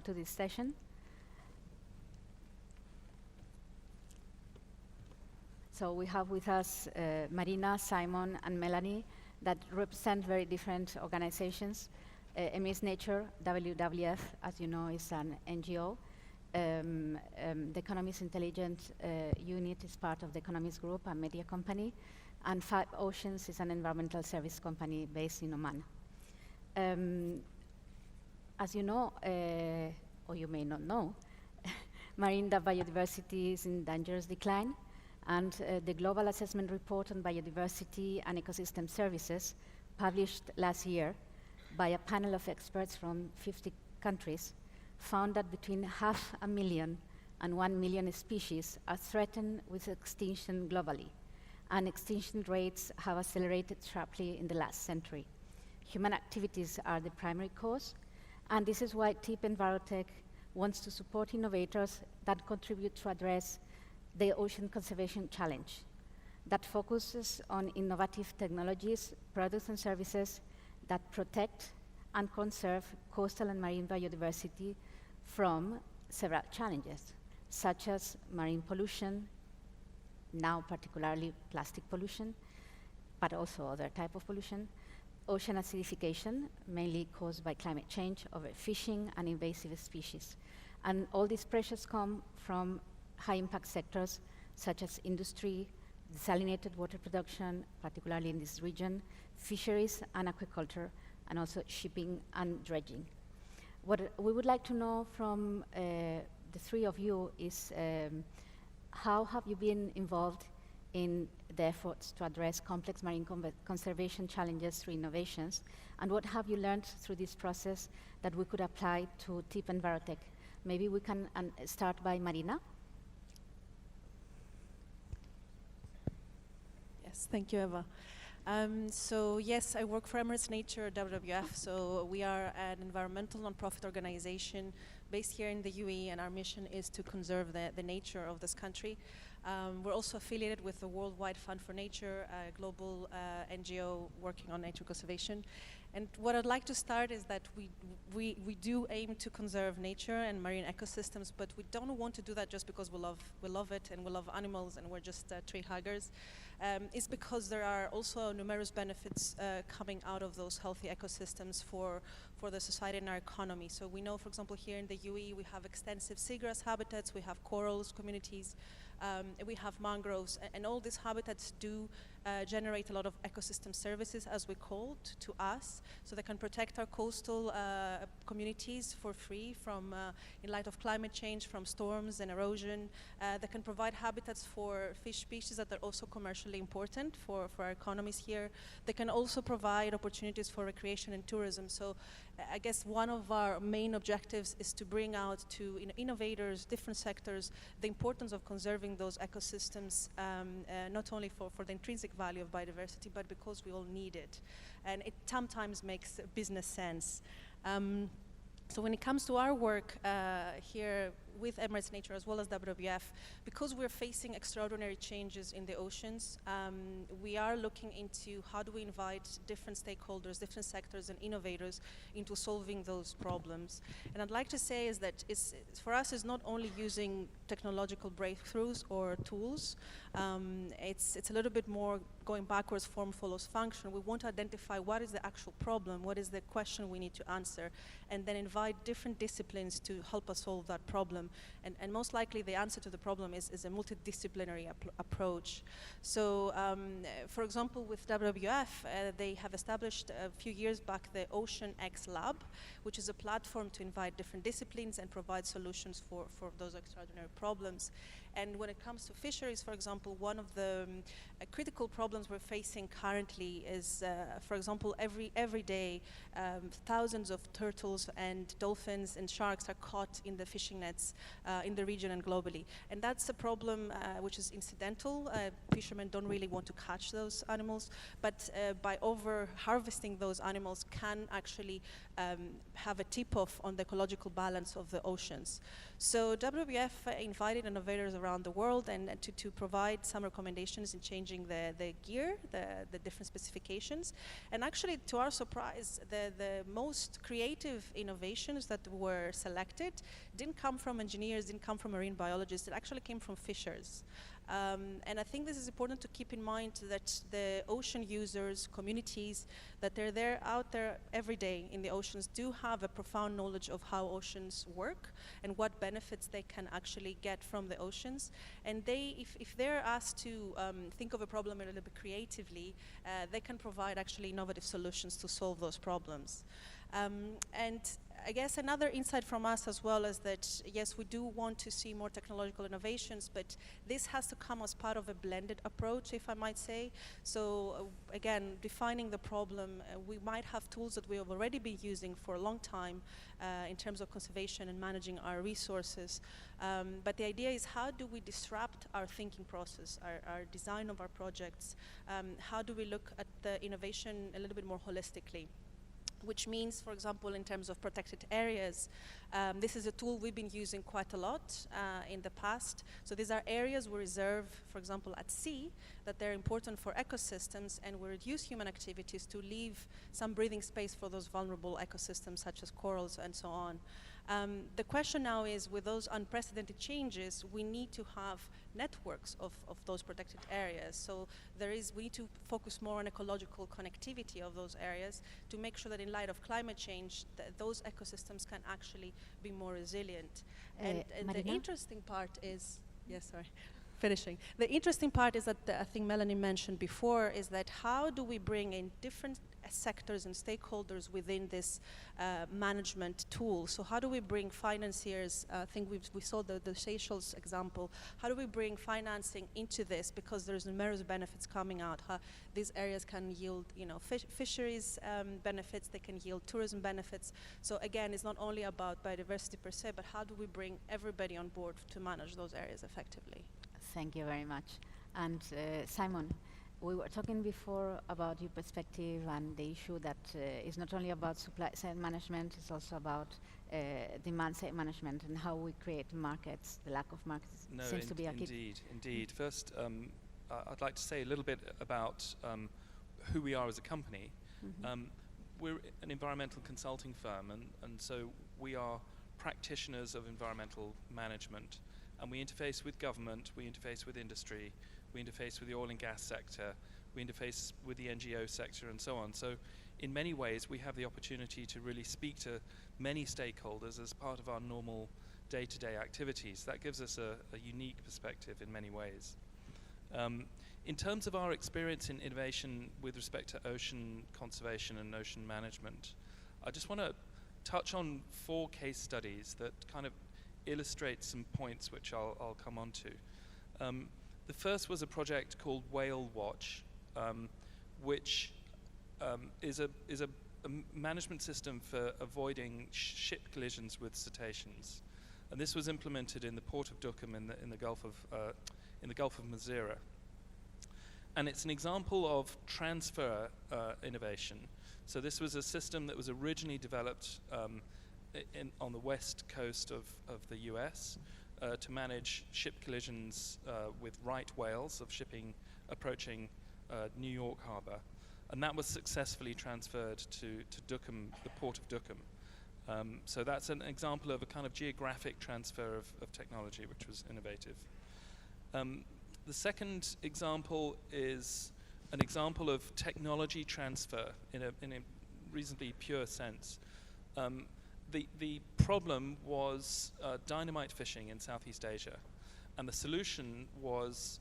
welcome to this session. So we have with us Marina, Simon, and Melanie that represent very different organizations. Emirates Nature, WWF, as you know, is an NGO. The Economist Intelligence Unit is part of the Economist Group, a media company. And Five Oceans is an environmental service company based in Oman. As you know, or you may not know, marine biodiversity is in dangerous decline, and the Global Assessment Report on Biodiversity and Ecosystem Services, published last year by a panel of experts from 50 countries, found that between 500,000 and 1 million species are threatened with extinction globally, and extinction rates have accelerated sharply in the last century. Human activities are the primary cause, and this is why TIP Envirotech wants to support innovators that contribute to address the ocean conservation challenge, that focuses on innovative technologies, products and services that protect and conserve coastal and marine biodiversity from several challenges, such as marine pollution, now particularly plastic pollution, but also other type of pollution, ocean acidification, mainly caused by climate change, overfishing, and invasive species. And all these pressures come from high-impact sectors such as industry, desalinated water production, particularly in this region, fisheries and aquaculture, and also shipping and dredging. What we would like to know from the three of you is how have you been involved in the efforts to address complex marine conservation challenges through innovations, and what have you learned through this process that we could apply to TIP Envirotech? Maybe we can start by Marina. Yes, thank you, Eva. So yes, I work for Emirates Nature, WWF. So we are an environmental non-profit organization based here in the UAE, and our mission is to conserve the nature of this country. We're also affiliated with the Worldwide Fund for Nature, a global NGO working on nature conservation. And what I'd like to start is that we do aim to conserve nature and marine ecosystems, but we don't want to do that just because we love it and we love animals and we're just tree huggers. It's because there are also numerous benefits coming out of those healthy ecosystems for the society and our economy. So we know, for example, here in the UAE, we have extensive seagrass habitats, we have corals communities, we have mangroves, and all these habitats do generate a lot of ecosystem services, as we call it, to us, so they can protect our coastal communities for free from, in light of climate change, from storms and erosion. They can provide habitats for fish species that are also commercially important for our economies here. They can also provide opportunities for recreation and tourism. So I guess one of our main objectives is to bring out to innovators, different sectors, the importance of conserving those ecosystems, not only for the intrinsic value of biodiversity, but because we all need it. And it sometimes makes business sense. So when it comes to our work here with Emirates Nature as well as WWF, because we're facing extraordinary changes in the oceans, we are looking into how do we invite different stakeholders, different sectors and innovators into solving those problems. And I'd like to say is that for us it's not only using technological breakthroughs or tools, it's a little bit more going backwards, form follows function. We want to identify what is the actual problem, what is the question we need to answer, and then invite different disciplines to help us solve that problem. And most likely the answer to the problem is a multidisciplinary approach. So for example, with WWF, they have established a few years back the Ocean X Lab, which is a platform to invite different disciplines and provide solutions for those extraordinary problems. And when it comes to fisheries, for example, one of the critical problems we're facing currently is, for example, every day, thousands of turtles and dolphins and sharks are caught in the fishing nets habitats in the region and globally. And that's a problem which is incidental. Fishermen don't really want to catch those animals, but by over-harvesting those animals can actually have a tip-off on the ecological balance of the oceans. So WWF invited innovators around the world and to provide some recommendations in changing the gear, the different specifications. And actually, to our surprise, the most creative innovations that were selected didn't come from engineers, didn't come from marine biologists, it actually came from fishers. And I think this is important to keep in mind that the ocean users, communities, that they're there out there every day in the oceans do have a profound knowledge of how oceans work and what benefits they can actually get from the oceans. And they, if they're asked to think of a problem a little bit creatively, they can provide actually innovative solutions to solve those problems. And I guess another insight from us as well is that, yes, we do want to see more technological innovations, but this has to come as part of a blended approach, if I might say. So again, defining the problem, we might have tools that we have already been using for a long time in terms of conservation and managing our resources. But the idea is, how do we disrupt our thinking process, our design of our projects? How do we look at the innovation a little bit more holistically? Which means, for example, in terms of protected areas, this is a tool we've been using quite a lot in the past. So these are areas we reserve, for example, at sea, that they're important for ecosystems, and we reduce human activities to leave some breathing space for those vulnerable ecosystems, such as corals and so on. The question now is, with those unprecedented changes, we need to have networks of those protected areas. So we need to focus more on ecological connectivity of those areas to make sure that in light of climate change, those ecosystems can actually be more resilient. And the interesting part is, finishing. The interesting part is that I think Melanie mentioned before is that how do we bring in different sectors and stakeholders within this management tool? So how do we bring financiers? I think we saw the Seychelles example. How do we bring financing into this? Because there's numerous benefits coming out. How these areas can yield, fisheries benefits. They can yield tourism benefits. So again, it's not only about biodiversity per se, but how do we bring everybody on board to manage those areas effectively? Thank you very much. And Simon, we were talking before about your perspective and the issue that is not only about supply side management, it's also about demand side management and how we create markets. The lack of markets seems to be a key. Indeed. First, I'd like to say a little bit about who we are as a company. Mm-hmm. We're an environmental consulting firm, and so we are practitioners of environmental management. And we interface with government, we interface with industry, we interface with the oil and gas sector, we interface with the NGO sector and so on. So in many ways, we have the opportunity to really speak to many stakeholders as part of our normal day-to-day activities. That gives us a unique perspective in many ways. In terms of our experience in innovation with respect to ocean conservation and ocean management, I just want to touch on 4 case studies that kind of illustrate some points which I'll come on to. The first was a project called Whale Watch, which is a management system for avoiding ship collisions with cetaceans, and this was implemented in the port of Duqm in the Gulf of Mazira. And it's an example of transfer innovation. So this was a system that was originally developed on the west coast of the US to manage ship collisions with right whales of shipping approaching New York Harbor. And that was successfully transferred to Duqm, the port of Duqm. So that's an example of a kind of geographic transfer of technology, which was innovative. The second example is an example of technology transfer in a reasonably pure sense. The problem was dynamite fishing in Southeast Asia, and the solution was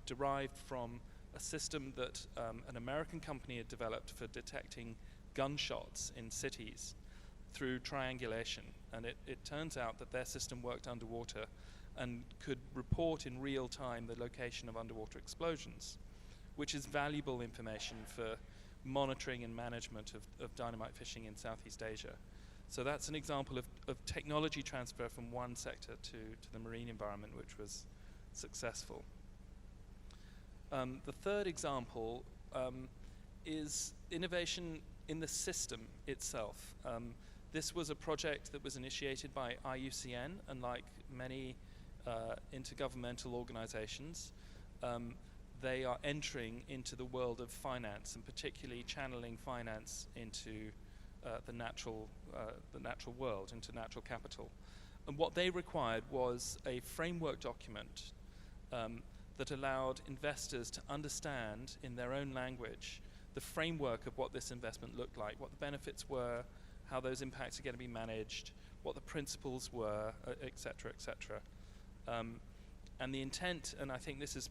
derived from a system that an American company had developed for detecting gunshots in cities through triangulation. And it turns out that their system worked underwater and could report in real time the location of underwater explosions, which is valuable information for monitoring and management of dynamite fishing in Southeast Asia. So that's an example of technology transfer from one sector to the marine environment, which was successful. The third example is innovation in the system itself. This was a project that was initiated by IUCN, and like many intergovernmental organizations, they are entering into the world of finance, and particularly channeling finance into the natural world, into natural capital. And what they required was a framework document that allowed investors to understand in their own language the framework of what this investment looked like, what the benefits were, how those impacts are going to be managed, what the principles were, et cetera, et cetera. And the intent, and I think this is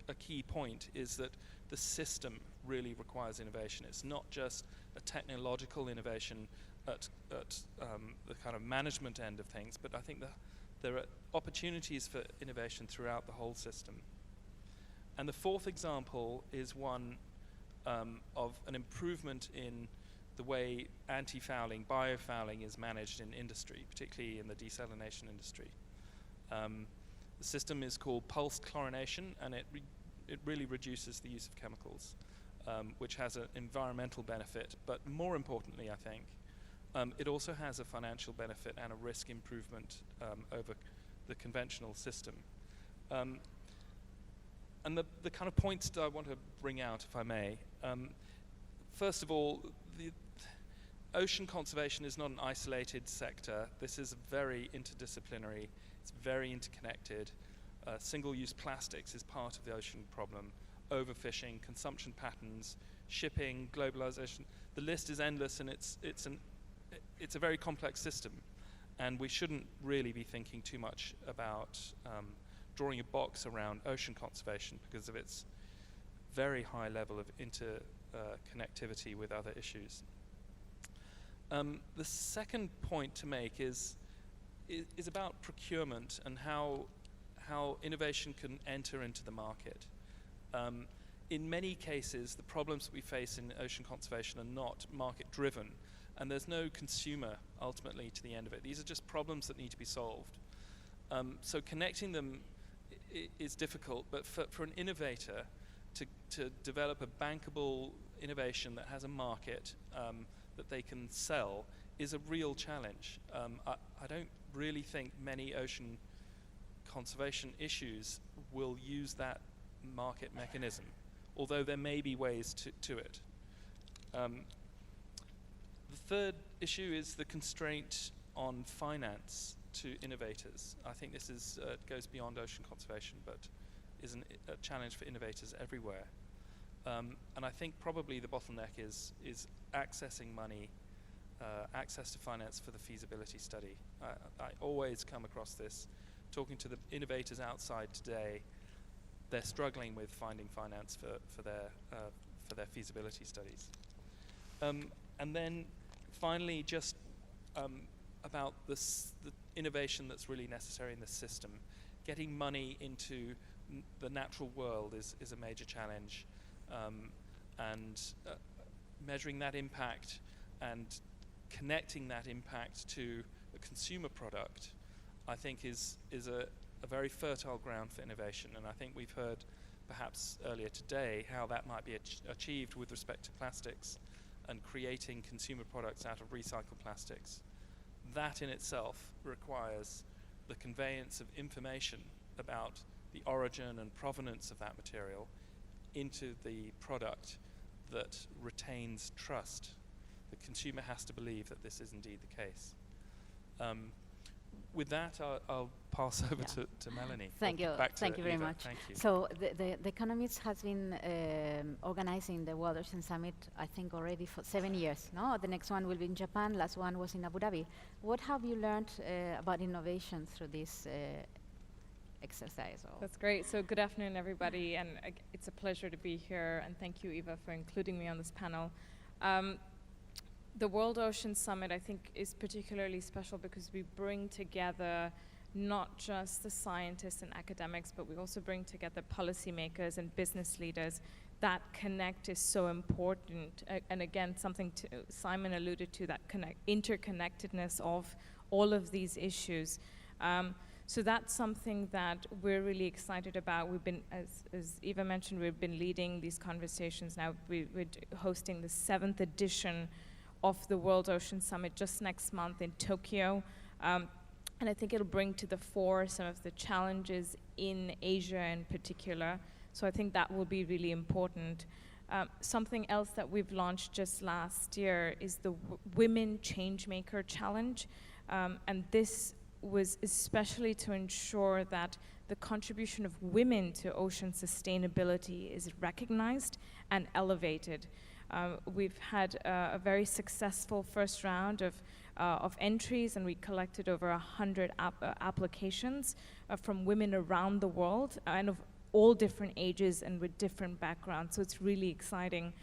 a key point, is that the system really requires innovation. It's not just a technological innovation at the kind of management end of things, but I think there are opportunities for innovation throughout the whole system. And the fourth example is one of an improvement in the way anti-fouling, biofouling is managed in industry, particularly in the desalination industry. The system is called pulsed chlorination, and it really reduces the use of chemicals, which has an environmental benefit, but more importantly, I think, it also has a financial benefit and a risk improvement over the conventional system. And the kind of points that I want to bring out, if I may, first of all, the ocean conservation is not an isolated sector. This is very interdisciplinary. It's very interconnected. Single-use plastics is part of the ocean problem. Overfishing, consumption patterns, shipping, globalization. The list is endless, and it's a very complex system. And we shouldn't really be thinking too much about drawing a box around ocean conservation because of its very high level of interconnectivity with other issues. The second point to make is about procurement and how innovation can enter into the market. In many cases, the problems that we face in ocean conservation are not market-driven, and there's no consumer ultimately to the end of it. These are just problems that need to be solved. So connecting them is difficult, but for an innovator to develop a bankable innovation that has a market that they can sell is a real challenge. I don't really think many ocean conservation issues will use that market mechanism, although there may be ways to it. The third issue is the constraint on finance to innovators. I think this is goes beyond ocean conservation, but is a challenge for innovators everywhere. And I think probably the bottleneck is accessing money, access to finance for the feasibility study. I always come across this. Talking to the innovators outside today, they're struggling with finding finance for their feasibility studies. And then finally, just about the innovation that's really necessary in the system. Getting money into the natural world is a major challenge, and measuring that impact and connecting that impact to a consumer product, I think is a very fertile ground for innovation. And I think we've heard perhaps earlier today how that might be achieved with respect to plastics and creating consumer products out of recycled plastics. That in itself requires the conveyance of information about the origin and provenance of that material into the product that retains trust. The consumer has to believe that this is indeed the case. With that, I'll pass over to Melanie. Thank you. Thank you very Eva. much. Thank you. So the Economist has been organizing the World Ocean Summit, I think, already for 7 years. No, the next one will be in Japan. Last one was in Abu Dhabi. What have you learned about innovation through this exercise? That's great. So good afternoon, everybody, and it's a pleasure to be here. And thank you, Eva, for including me on this panel. The World Ocean Summit, I think, is particularly special because we bring together not just the scientists and academics, but we also bring together policymakers and business leaders that connect is so important. And again, something Simon alluded to, that interconnectedness of all of these issues. So that's something that we're really excited about. We've been, as Eva mentioned, we've been leading these conversations now. We're hosting the 7th edition of the World Ocean Summit just next month in Tokyo. And I think it'll bring to the fore some of the challenges in Asia in particular. So I think that will be really important. Something else that we've launched just last year is the Women Changemaker Challenge. And this was especially to ensure that the contribution of women to ocean sustainability is recognized and elevated. We've had a very successful first round of entries, and we collected over 100 applications from women around the world and of all different ages and with different backgrounds. So it's really exciting.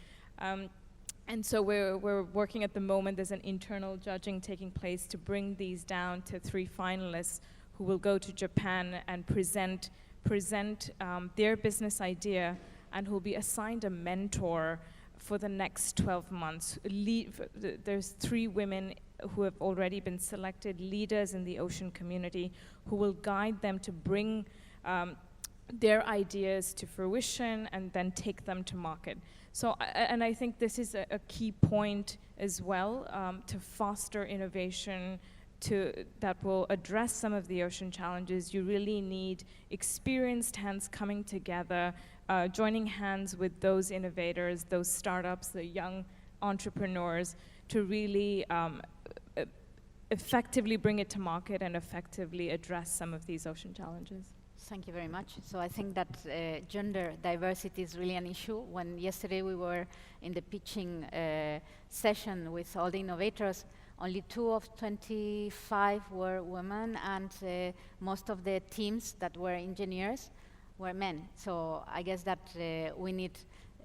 And so we're working at the moment. There's an internal judging taking place to bring these down to 3 finalists who will go to Japan and present their business idea, and who will be assigned a mentor for the next 12 months. There's 3 women who have already been selected, leaders in the ocean community, who will guide them to bring their ideas to fruition and then take them to market. So, and I think this is a key point as well, to foster innovation that will address some of the ocean challenges. You really need experienced hands coming together, joining hands with those innovators, those startups, the young entrepreneurs, to really effectively bring it to market and effectively address some of these ocean challenges. Thank you very much. So I think that gender diversity is really an issue. When yesterday we were in the pitching session with all the innovators, only 2 of 25 were women, and most of the teams that were engineers were men. So I guess that we need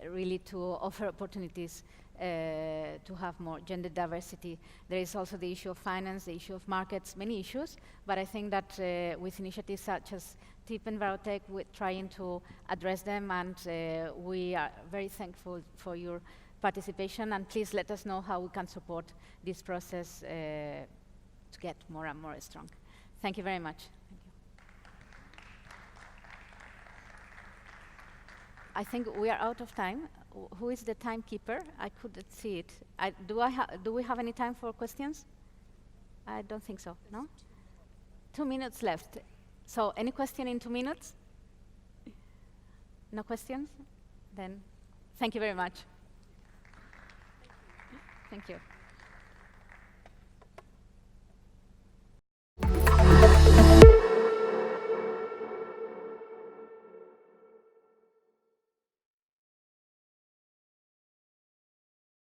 really to offer opportunities to have more gender diversity. There is also the issue of finance, the issue of markets, many issues, but I think that with initiatives such as TIP and Varotech, we're trying to address them, and we are very thankful for your participation, and please let us know how we can support this process to get more and more strong. Thank you very much. Thank you. I think we are out of time. Who is the timekeeper? I couldn't see it. Do we have any time for questions? I don't think so, no? 2 minutes left. So any question in 2 minutes? No questions? Then thank you very much. Thank you.